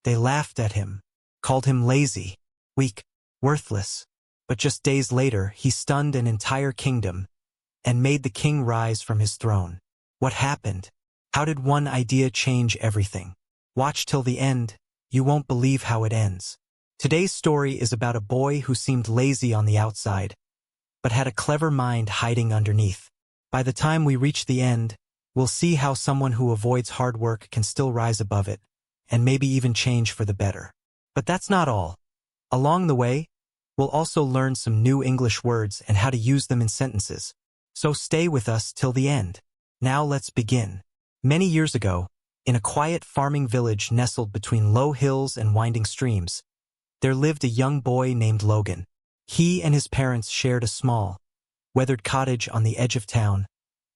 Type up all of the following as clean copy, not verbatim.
They laughed at him, called him lazy, weak, worthless. But just days later, he stunned an entire kingdom and made the king rise from his throne. What happened? How did one idea change everything? Watch till the end. You won't believe how it ends. Today's story is about a boy who seemed lazy on the outside, but had a clever mind hiding underneath. By the time we reach the end, we'll see how someone who avoids hard work can still rise above it, and maybe even change for the better. But that's not all. Along the way, we'll also learn some new English words and how to use them in sentences. So stay with us till the end. Now let's begin. Many years ago, in a quiet farming village nestled between low hills and winding streams, there lived a young boy named Logan. He and his parents shared a small, weathered cottage on the edge of town,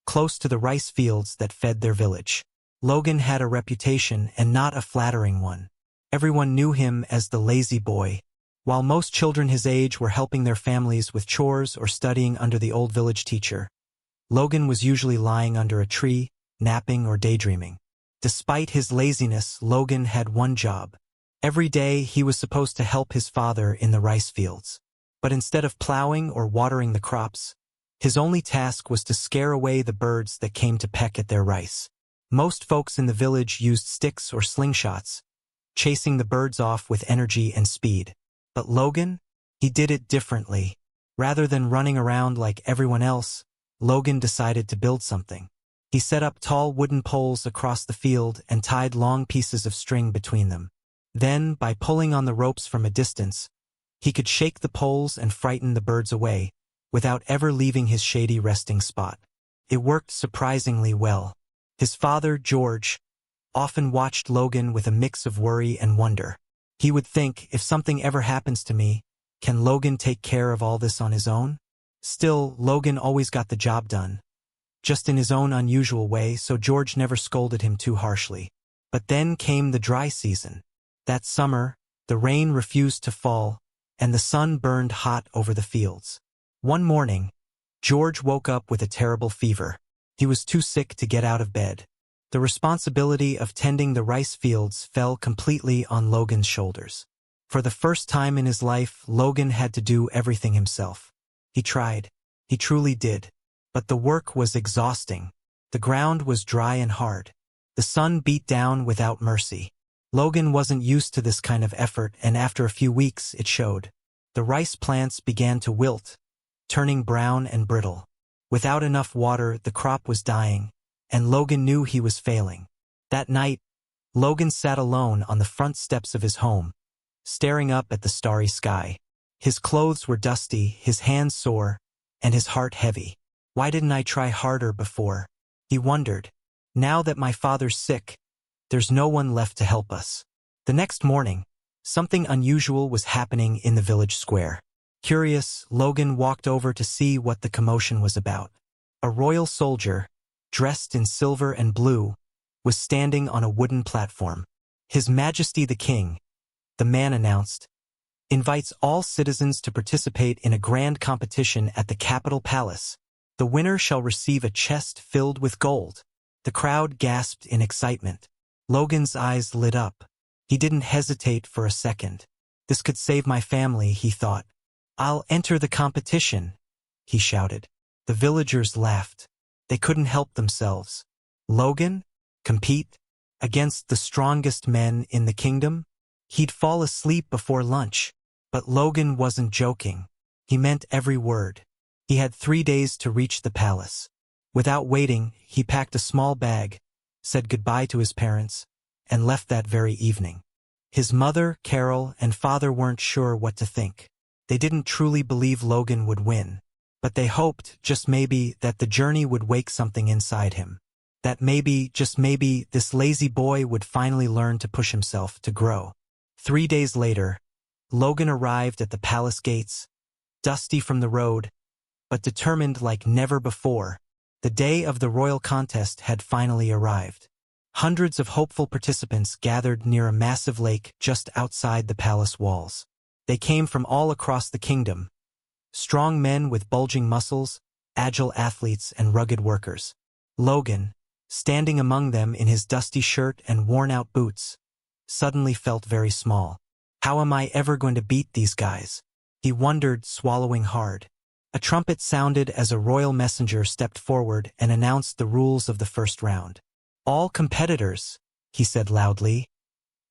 close to the rice fields that fed their village. Logan had a reputation, and not a flattering one. Everyone knew him as the lazy boy. While most children his age were helping their families with chores or studying under the old village teacher, Logan was usually lying under a tree, napping or daydreaming. Despite his laziness, Logan had one job. Every day he was supposed to help his father in the rice fields. But instead of plowing or watering the crops, his only task was to scare away the birds that came to peck at their rice. Most folks in the village used sticks or slingshots, chasing the birds off with energy and speed. But Logan? He did it differently. Rather than running around like everyone else, Logan decided to build something. He set up tall wooden poles across the field and tied long pieces of string between them. Then, by pulling on the ropes from a distance, he could shake the poles and frighten the birds away, without ever leaving his shady resting spot. It worked surprisingly well. His father, George, often watched Logan with a mix of worry and wonder. He would think, if something ever happens to me, can Logan take care of all this on his own? Still, Logan always got the job done, just in his own unusual way, so George never scolded him too harshly. But then came the dry season. That summer, the rain refused to fall, and the sun burned hot over the fields. One morning, George woke up with a terrible fever. He was too sick to get out of bed. The responsibility of tending the rice fields fell completely on Logan's shoulders. For the first time in his life, Logan had to do everything himself. He tried. He truly did. But the work was exhausting. The ground was dry and hard. The sun beat down without mercy. Logan wasn't used to this kind of effort, and after a few weeks, it showed. The rice plants began to wilt, turning brown and brittle. Without enough water, the crop was dying, and Logan knew he was failing. That night, Logan sat alone on the front steps of his home, staring up at the starry sky. His clothes were dusty, his hands sore, and his heart heavy. Why didn't I try harder before? He wondered. Now that my father's sick, there's no one left to help us. The next morning, something unusual was happening in the village square. Curious, Logan walked over to see what the commotion was about. A royal soldier, dressed in silver and blue, was standing on a wooden platform. His Majesty the King, the man announced, invites all citizens to participate in a grand competition at the Capitol Palace. The winner shall receive a chest filled with gold. The crowd gasped in excitement. Logan's eyes lit up. He didn't hesitate for a second. This could save my family, he thought. I'll enter the competition, he shouted. The villagers laughed. They couldn't help themselves. Logan? Compete? Against the strongest men in the kingdom? He'd fall asleep before lunch. But Logan wasn't joking. He meant every word. He had 3 days to reach the palace. Without waiting, he packed a small bag, said goodbye to his parents, and left that very evening. His mother, Carol, and father weren't sure what to think. They didn't truly believe Logan would win, but they hoped, just maybe, that the journey would wake something inside him. That maybe, just maybe, this lazy boy would finally learn to push himself to grow. 3 days later, Logan arrived at the palace gates, dusty from the road, but determined like never before. The day of the royal contest had finally arrived. Hundreds of hopeful participants gathered near a massive lake just outside the palace walls. They came from all across the kingdom. Strong men with bulging muscles, agile athletes, and rugged workers. Logan, standing among them in his dusty shirt and worn-out boots, suddenly felt very small. How am I ever going to beat these guys? He wondered, swallowing hard. A trumpet sounded as a royal messenger stepped forward and announced the rules of the first round. All competitors, he said loudly,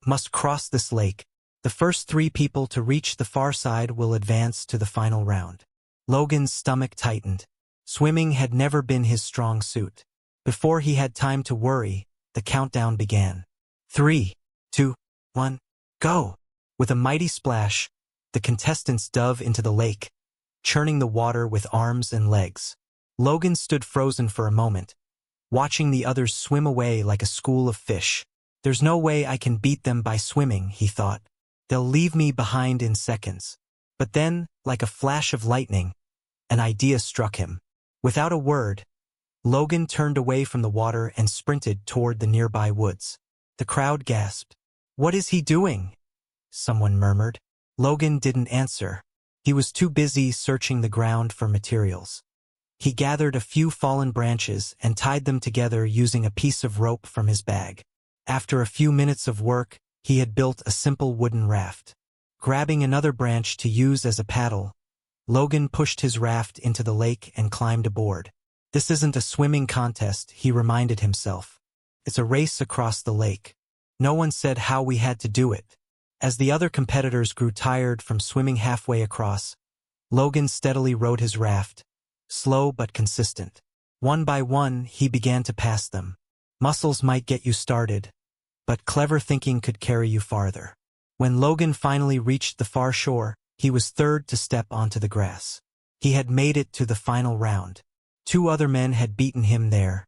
must cross this lake. The first 3 people to reach the far side will advance to the final round. Logan's stomach tightened. Swimming had never been his strong suit. Before he had time to worry, the countdown began. 3, 2, 1, go! With a mighty splash, the contestants dove into the lake, churning the water with arms and legs. Logan stood frozen for a moment, watching the others swim away like a school of fish. There's no way I can beat them by swimming, he thought. They'll leave me behind in seconds. But then, like a flash of lightning, an idea struck him. Without a word, Logan turned away from the water and sprinted toward the nearby woods. The crowd gasped. "What is he doing?" someone murmured. Logan didn't answer. He was too busy searching the ground for materials. He gathered a few fallen branches and tied them together using a piece of rope from his bag. After a few minutes of work, he had built a simple wooden raft. Grabbing another branch to use as a paddle, Logan pushed his raft into the lake and climbed aboard. This isn't a swimming contest, he reminded himself. It's a race across the lake. No one said how we had to do it. As the other competitors grew tired from swimming halfway across, Logan steadily rowed his raft, slow but consistent. One by one, he began to pass them. Muscles might get you started, but clever thinking could carry you farther. When Logan finally reached the far shore, he was third to step onto the grass. He had made it to the final round. 2 other men had beaten him there,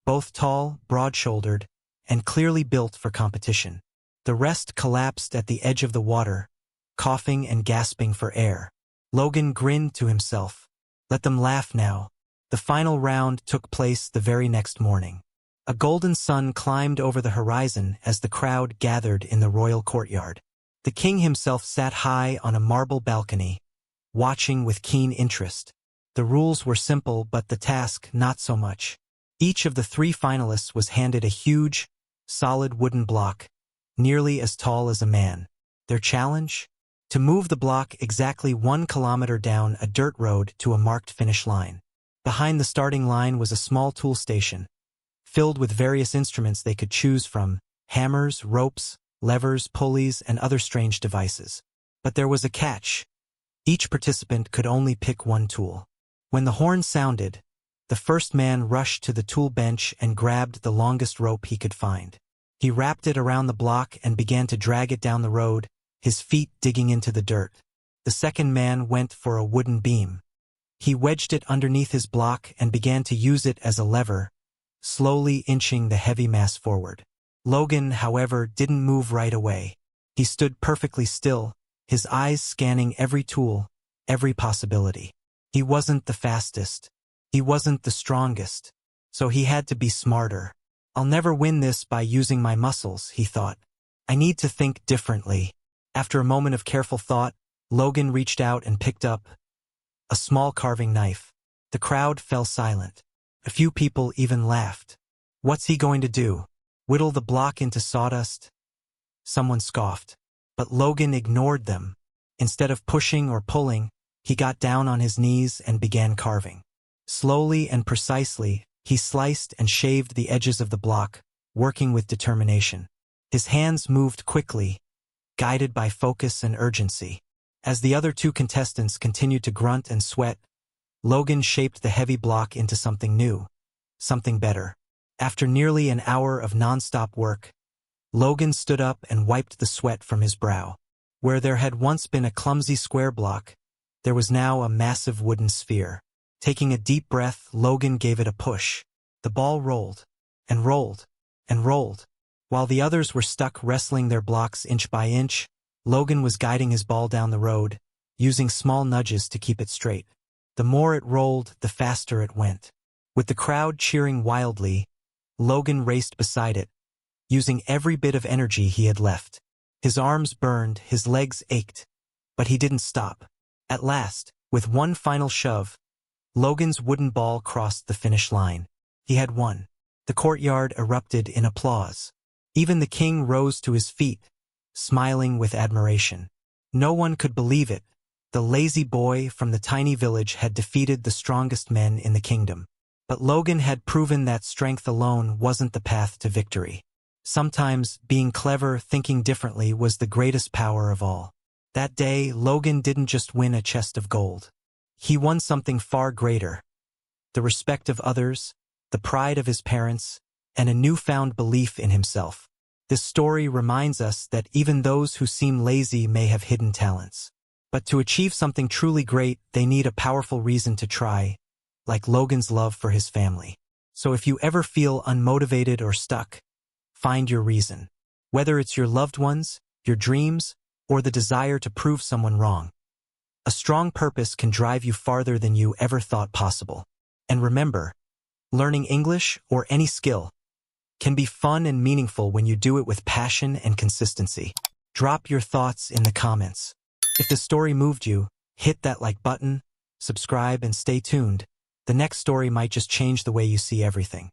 both tall, broad-shouldered, and clearly built for competition. The rest collapsed at the edge of the water, coughing and gasping for air. Logan grinned to himself. Let them laugh now. The final round took place the very next morning. A golden sun climbed over the horizon as the crowd gathered in the royal courtyard. The king himself sat high on a marble balcony, watching with keen interest. The rules were simple, but the task not so much. Each of the 3 finalists was handed a huge, solid wooden block, nearly as tall as a man. Their challenge? To move the block exactly 1 kilometer down a dirt road to a marked finish line. Behind the starting line was a small tool station, filled with various instruments they could choose from: hammers, ropes, levers, pulleys, and other strange devices. But there was a catch. Each participant could only pick 1 tool. When the horn sounded, the first man rushed to the tool bench and grabbed the longest rope he could find. He wrapped it around the block and began to drag it down the road, his feet digging into the dirt. The second man went for a wooden beam. He wedged it underneath his block and began to use it as a lever, slowly inching the heavy mass forward. Logan, however, didn't move right away. He stood perfectly still, his eyes scanning every tool, every possibility. He wasn't the fastest. He wasn't the strongest. So he had to be smarter. I'll never win this by using my muscles, he thought. I need to think differently. After a moment of careful thought, Logan reached out and picked up a small carving knife. The crowd fell silent. A few people even laughed. What's he going to do? Whittle the block into sawdust? Someone scoffed. But Logan ignored them. Instead of pushing or pulling, he got down on his knees and began carving. Slowly and precisely, he sliced and shaved the edges of the block, working with determination. His hands moved quickly, guided by focus and urgency. As the other 2 contestants continued to grunt and sweat, Logan shaped the heavy block into something new, something better. After nearly an hour of non-stop work, Logan stood up and wiped the sweat from his brow. Where there had once been a clumsy square block, there was now a massive wooden sphere. Taking a deep breath, Logan gave it a push. The ball rolled, and rolled, and rolled. While the others were stuck wrestling their blocks inch by inch, Logan was guiding his ball down the road, using small nudges to keep it straight. The more it rolled, the faster it went. With the crowd cheering wildly, Logan raced beside it, using every bit of energy he had left. His arms burned, his legs ached, but he didn't stop. At last, with one final shove, Logan's wooden ball crossed the finish line. He had won. The courtyard erupted in applause. Even the king rose to his feet, smiling with admiration. No one could believe it. The lazy boy from the tiny village had defeated the strongest men in the kingdom. But Logan had proven that strength alone wasn't the path to victory. Sometimes, being clever, thinking differently was the greatest power of all. That day, Logan didn't just win a chest of gold. He won something far greater: the respect of others, the pride of his parents, and a newfound belief in himself. This story reminds us that even those who seem lazy may have hidden talents. But to achieve something truly great, they need a powerful reason to try, like Logan's love for his family. So if you ever feel unmotivated or stuck, find your reason. Whether it's your loved ones, your dreams, or the desire to prove someone wrong. A strong purpose can drive you farther than you ever thought possible. And remember, learning English or any skill can be fun and meaningful when you do it with passion and consistency. Drop your thoughts in the comments. If the story moved you, hit that like button, subscribe, and stay tuned. The next story might just change the way you see everything.